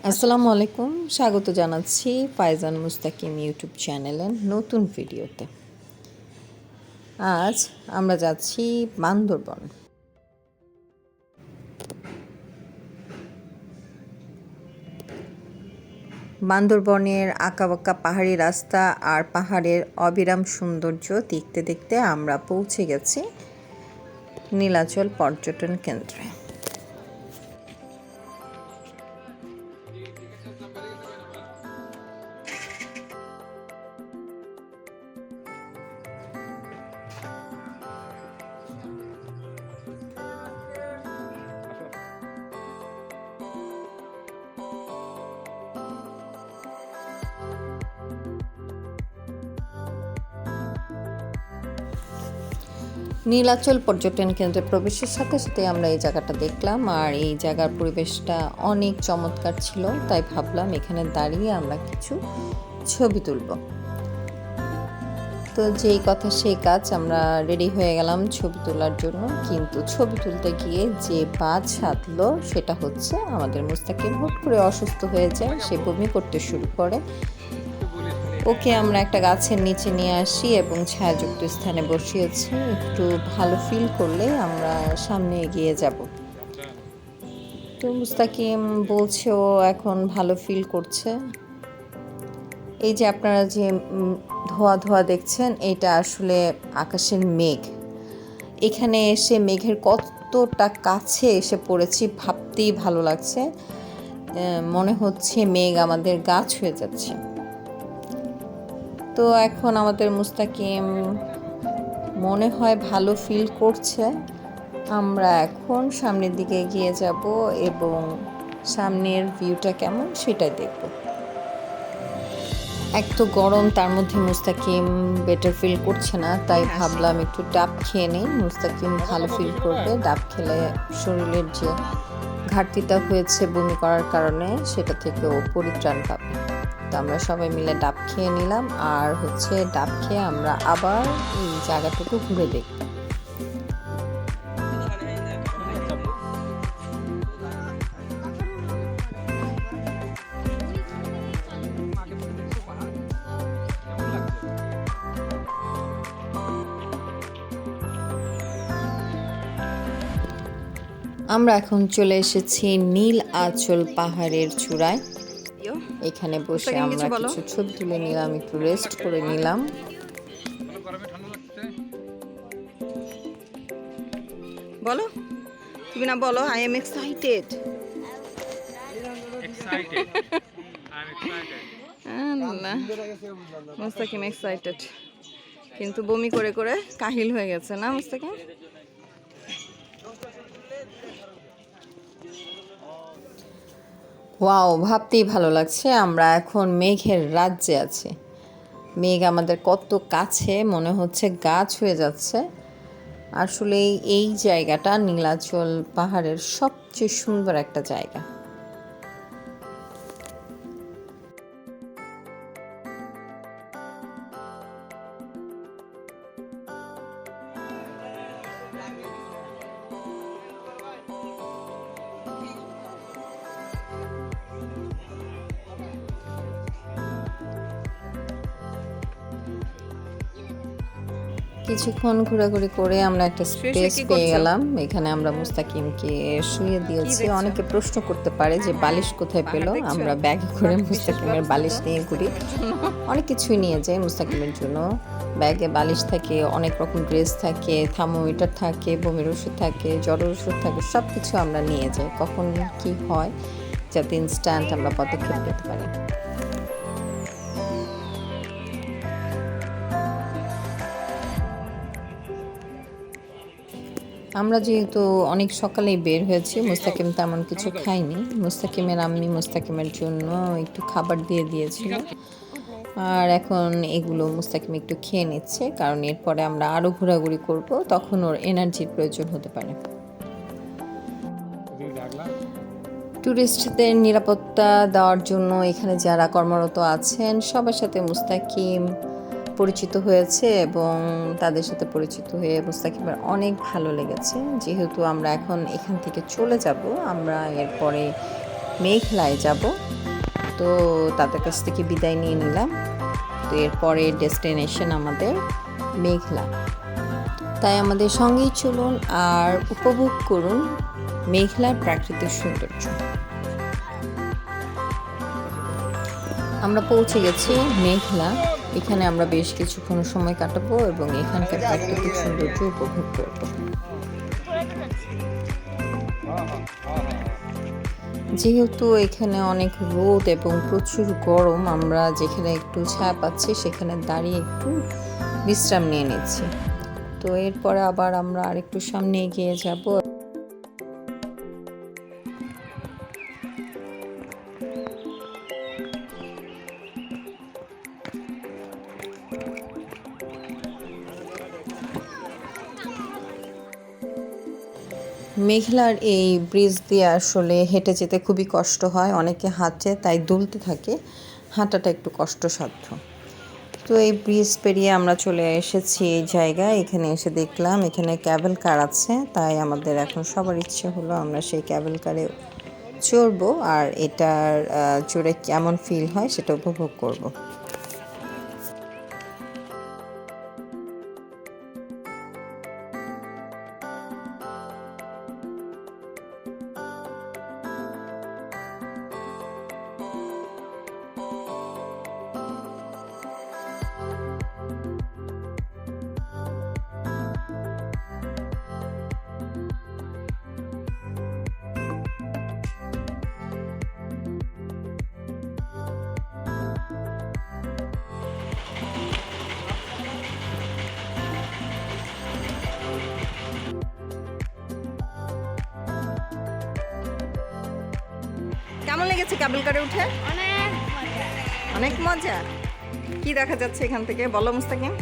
আসসালামু আলাইকুম, স্বাগত জানাচ্ছি ফাইজান মুস্তাকিম ইউটিউব চ্যানেলের নতুন ভিডিওতে। আজ আমরা যাচ্ছি বান্দরবন। বান্দরবনের আঁকাবাঁকা পাহাড়ি রাস্তা আর পাহাড়ের অবিরাম সৌন্দর্য দেখতে দেখতে আমরা পৌঁছে গেছি নীলাচল পর্যটন কেন্দ্রে। নীলাচল পর্যটন কেন্দ্রে প্রবেশের সাথে সাথে আমরা এই জায়গাটা দেখলাম, আর এই জায়গার পরিবেশটা অনেক চমৎকার ছিল, তাই ভাবলাম এখানে দাঁড়িয়ে আমরা কিছু ছবি তুলব। তো যেই কথা সেই কাজ, আমরা রেডি হয়ে গেলাম ছবি তোলার জন্য। কিন্তু ছবি তুলতে গিয়ে যে বাজ সাধলো সেটা হচ্ছে আমাদের মুস্তাকিম হুট করে অসুস্থ হয়ে যায়, সে বমি করতে শুরু করে। ওকে আমরা একটা গাছের নিচে নিয়ে আসি এবং ছায়াযুক্ত স্থানে বসিয়েছি। একটু ভালো ফিল করলে আমরা সামনে এগিয়ে যাব। তো মুস্তাকিম বলছে ও এখন ভালো ফিল করছে। এই যে আপনারা যে ধোয়া ধোয়া দেখছেন, এটা আসলে আকাশের মেঘ। এখানে এসে মেঘের কতটা কাছে এসে পড়েছি ভাবতেই ভালো লাগছে। মনে হচ্ছে মেঘ আমাদের গাছ হয়ে যাচ্ছে। তো এখন আমাদের মুস্তাকিম মনে হয় ভালো ফিল করছে। আমরা এখন সামনের দিকে এগিয়ে যাব এবং সামনের ভিউটা কেমন সেটাই দেখব। এক তো গরম, তার মধ্যে মুস্তাকিম বেটার ফিল করছে না, তাই ভাবলাম একটু ডাব খেয়ে নেই, মুস্তাকিম ভালো ফিল করবে। ডাব খেলে শরীরের যে ঘাটতিটা হয়েছে বমি করার কারণে সেটা থেকে ও পরিত্রাণ পাবে। তো আমরা সবাই মিলে ডাব খেয়ে নিলাম, আর ডাব খেয়ে আমরা আবার এই জায়গাটুকু ঘুরে দেখব। আমরা এখন চলে এসেছি নীল আঁচল পাহাড়ের চূড়ায়। এখানে বসে আমরা কিছু ছবি তুলে নিলাম, একটু রেস্ট করে নিলাম। বলো, তুমি না বলো I am excited. Mustakim excited, কিন্তু বমি করে করে কাহিল হয়ে গেছে না মুস্তাকিম? ওয়াও, ভাবতেই ভালো লাগছে আমরা এখন মেঘের রাজ্যে আছি। মেঘ আমাদের কত কাছে, মনে হচ্ছে গাছ হয়ে যাচ্ছে। আসলে এই জায়গাটা নীলাচল পাহাড়ের সবচেয়ে সুন্দর একটা জায়গা। কিছুক্ষণ ঘোরাঘুরি করে আমরা একটা স্পেস পেয়ে গেলাম। এখানে আমরা মুস্তাকিমকে শুয়ে দিয়েছি। অনেকে প্রশ্ন করতে পারে যে বালিশ কোথায় পেলো। আমরা ব্যাগে করে মুস্তাকিমের বালিশ নিয়ে ঘুরি, অনেক কিছুই নিয়ে যাই মুস্তাকিমের জন্য। ব্যাগে বালিশ থাকে, অনেক রকম ড্রেস থাকে, থার্মোমিটার থাকে, বমির ওষুধ থাকে, জ্বরের ওষুধ থাকে, সব কিছু আমরা নিয়ে যাই কখন কি হয়, যাতে ইনস্ট্যান্ট আমরা পদক্ষেপ নিতে পারি। আমরা যেহেতু অনেক সকালেই বের হয়েছি, মুস্তাকিম তেমন কিছু খায়নি। মুস্তাকিমের আম্মি মুস্তাকিমের জন্য একটু খাবার দিয়ে দিয়েছিল, আর এখন এগুলো মুস্তাকিম একটু খেয়ে নিচ্ছে, কারণ এরপরে আমরা আরও ঘোরাঘুরি করব, তখন ওর এনার্জির প্রয়োজন হতে পারে। ট্যুরিস্টদের নিরাপত্তা দেওয়ার জন্য এখানে যারা কর্মরত আছেন সবার সাথে মুস্তাকিম পরিচিত হয়েছে এবং তাদের সাথে পরিচিত হয়ে মুস্তাকিমের অনেক ভালো লেগেছে। যেহেতু আমরা এখন এখান থেকে চলে যাব, আমরা এরপরে মেঘলায় যাব। তো তাদের কাছ থেকে বিদায় নিয়ে নিলাম। তো এরপরে ডেস্টিনেশন আমাদের মেঘলা। তাই আমাদের সঙ্গেই চলুন আর উপভোগ করুন মেঘলার প্রাকৃতিক সৌন্দর্য। আমরা পৌঁছে গেছি মেঘলা। এখানে আমরা বেশ কিছুক্ষণ সময় কাটাবো এবং এখানকার প্রাকৃতিক সৌন্দর্য উপভোগ করব। যেহেতু এখানে অনেক রোদ এবং প্রচুর গরম, আমরা যেখানে একটু ছায়া পাচ্ছি সেখানে দাঁড়িয়ে একটু বিশ্রাম নিয়ে নিচ্ছি। তো এরপরে আবার আমরা আরেকটু সামনে এগিয়ে যাব। মেঘলার এই ব্রিজ দিয়ে আসলে হেঁটে যেতে খুবই কষ্ট হয়, অনেকে হাঁটে তাই দুলতে থাকে, হাঁটাটা একটু কষ্টসাধ্য। তো এই ব্রিজ পেরিয়ে আমরা চলে এসেছি এই জায়গায়। এখানে এসে দেখলাম এখানে ক্যাবেল কার আছে, তাই আমাদের এখন সবার ইচ্ছে হলো আমরা সেই ক্যাবেল কারে চড়বো আর এটার চড়ে কেমন ফিল হয় সেটা উপভোগ করব। কেমন লেগেছে ক্যাবেল কারে উঠে? অনেক মজা। অনেক মজা। কি দেখা যাচ্ছে এখান থেকে বলো মুস্তাকিম?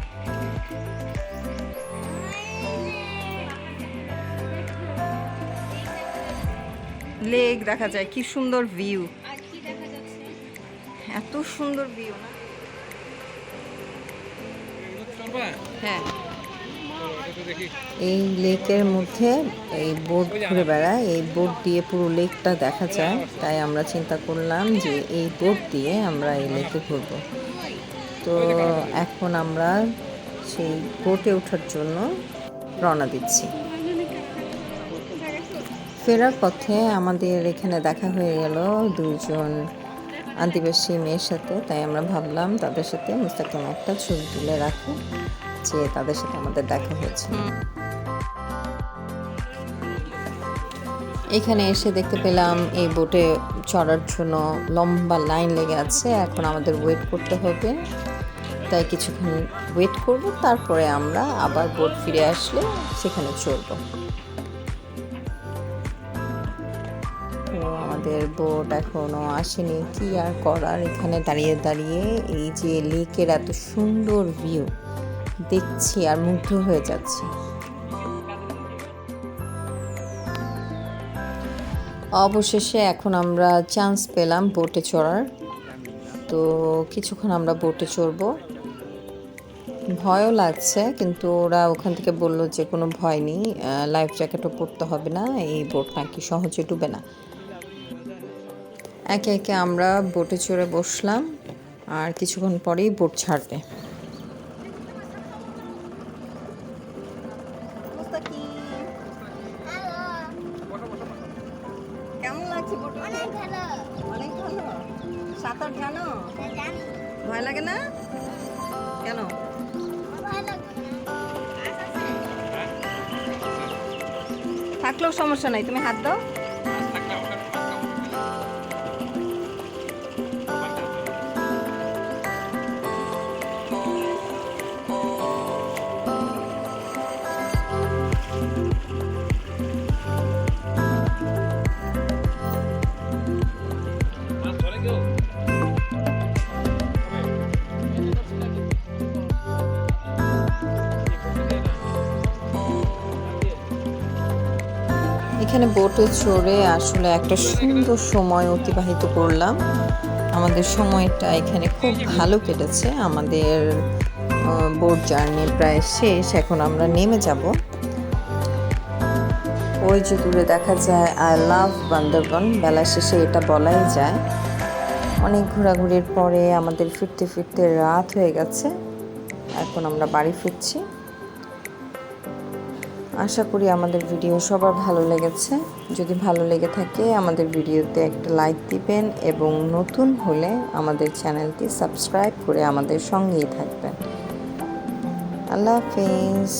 লেক দেখা যায়, কি সুন্দর ভিউ, আর কি দেখা যাচ্ছে? এত সুন্দর ভিউ না? হ্যাঁ, এই লেকের মধ্যে এই বোট ঘুরে বেড়ায়, এই বোট দিয়ে পুরো লেকটা দেখা যায়। তাই আমরা চিন্তা করলাম যে এই বোট দিয়ে আমরা এই লেকে ঘুরবো। তো এখন আমরা সেই বোটে ওঠার জন্য রওনা দিচ্ছি। ফেরার পথে আমাদের এখানে দেখা হয়ে গেল দুজন আদিবাসী মেয়ের সাথে, তাই আমরা ভাবলাম তাদের সাথে মুস্তাকিম একটা ছবি তুলে রাখি যে তাদের সাথে আমাদের দেখা হয়েছে। এখানে এসে দেখতে পেলাম এই বোটে চড়ার জন্য লম্বা লাইন লেগে আছে। এখন আমাদের ওয়েট করতে হবে, তাই কিছুক্ষণ ওয়েট করব, তারপরে আমরা আবার বোট ফিরে আসলে সেখানে চড়ব। তো আমাদের বোট এখনো আসেনি, কি আর করার, এখানে দাঁড়িয়ে দাঁড়িয়ে এই যে লেকের এত সুন্দর ভিউ দেখছি আর মুগ্ধ হয়ে যাচ্ছি। অবশেষে এখন আমরা চান্স পেলাম বোটে চড়ার। তো কিছুক্ষণ আমরা বোটে চড়বো। ভয়ও লাগছে, কিন্তু ওরা ওখান থেকে বললো যে কোনো ভয় নেই, লাইফ জ্যাকেটও পরতে হবে না, এই বোট নাকি সহজে ডুবে না। একে একে আমরা বোটে চড়ে বসলাম আর কিছুক্ষণ পরেই বোট ছাড়বে। কেমন লাগছে বোটে? অনেক ভালো। অনেক ভালো। সাঁতার জানো? জানি। ভয় লাগে না? কেন? ভয় লাগবে না। আস আছে। থাকলেও সমস্যা নাই, তুমি হাত দাও। এখানে বোটে চড়ে আসলে একটা সুন্দর সময় অতিবাহিত করলাম। আমাদের সময়টা এখানে খুব ভালো কেটেছে। আমাদের বোট জার্নি প্রায় শেষ, এখন আমরা নেমে যাব। ওই যে দূরে দেখা যায় আই লাভ বান্দরবন, বেলা শেষে এটা বলাই যায়। অনেক ঘোরাঘুরির পরে আমাদের ফিরতে ফিরতে রাত হয়ে গেছে, এখন আমরা বাড়ি ফিরছি। আশা করি আমাদের ভিডিও সবার ভালো লেগেছে। যদি ভালো লেগে থাকে আমাদের ভিডিওতে একটা লাইক দিবেন এবং নতুন হলে আমাদের চ্যানেলটি সাবস্ক্রাইব করে আমাদের সঙ্গেই থাকবেন। আল্লাহ হাফেজ।